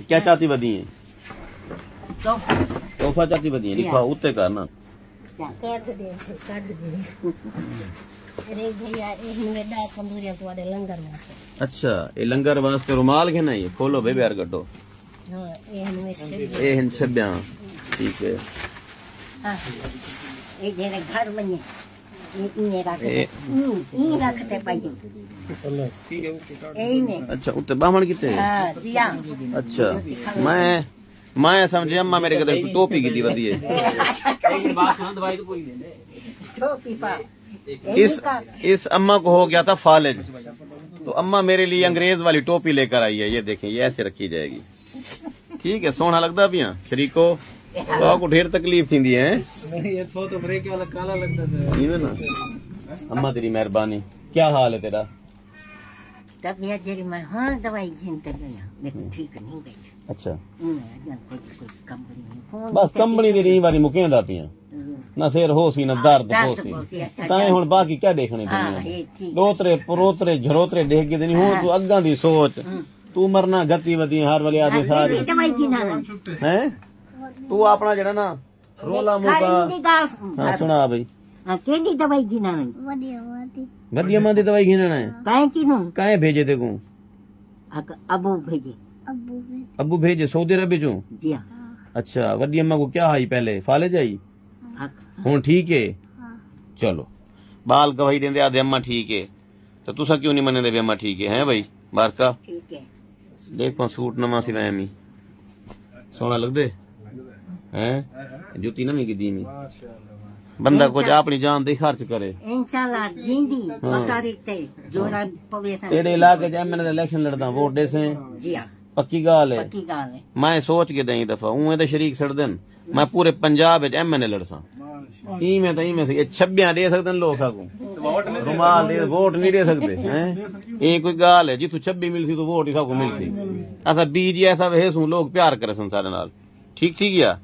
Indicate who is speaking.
Speaker 1: क्या चाहती बदी है? तोहफा चाहती बदी है, लिखा उत्ते करना। अच्छा, ये लंगर वास्ते रुमाल के ना, ये खोलो बेबे यार कटो। ये छब्या, ठीक है।
Speaker 2: घर बने
Speaker 1: अच्छा, उत्ते बामण कितने? अच्छा, मैं समझे अम्मा मेरे कदर टोपी की वधी है। इस अम्मा को हो गया था फालिज, तो अम्मा मेरे लिए अंग्रेज वाली टोपी लेकर आई है। ये देखें, ये ऐसे रखी जाएगी। ठीक है, सोना लगता पिया शरीको को ढेर तकलीफ थी है।
Speaker 3: तो ब्रेक वाला काला लगता था
Speaker 1: ना। अम्मा तेरी मेहरबानी। क्या हाल है तेरा?
Speaker 2: तबीयत जरी मैं हाँ दवाई झिनते लेकिन ठीक नहीं गई।
Speaker 1: अच्छा, बस कंबनी दी री वाली मुकेंदा पिया ना, सिर हो सी ना दर्द हो सी ताए हुन बाकी क्या देखने दुनिया। दोतरे परोतरे झरोतरे देख के नहीं हुन तू अग्गा दी सोच। तू मरना गति वधी हर वाले आदमी सारी हैं। तू अपना जरा ना रोला मुका हां सुना भाई।
Speaker 2: केडी दवाई गिना
Speaker 1: वडिया मां दी दवाई गिनना है।
Speaker 2: काहे किनु
Speaker 1: काहे भेजे ते को?
Speaker 2: अबू भेजे।
Speaker 1: अबू भेजे सऊदी अरब चो?
Speaker 2: जी हां।
Speaker 1: अच्छा, वडी अम्मा को क्या आई पहले? फाले जाई हुन ठीक है। चलो बाल गवाही देंदे आदे अम्मा ठीक है, तो तुसा क्यों नहीं मने दे अम्मा ठीक है? हैं भाई बारका
Speaker 2: ठीक है।
Speaker 1: देखो सूट नवा सिवाया मी सोना लगदे हैं। जूती नवी की दी मी बंदा कुछ अपनी जान दे खर्च करे
Speaker 2: इंशाल्लाह जिंदी पतारिते जोरा पवे सा।
Speaker 1: तेरे इलाके च एमएनए इलेक्शन लड़दा वोट दे से?
Speaker 2: जी हां,
Speaker 1: पक्की गाल है।
Speaker 2: पक्की गाल है।
Speaker 1: मैं सोच के दई दफा उए ते शरीक सड़ देन मैं पूरे पंजाब विच एमएनए लड़सा। ई में से ये 26 दे सकदे लोग को रुमाल दे वोट नहीं दे सकते हैं। ये कोई गाल है जिथु 26 मिलसी तो वोट ही सबको मिलसी। असा बीज ऐसा वेसू लोग प्यार करे संसार नाल। ठीक ठीक या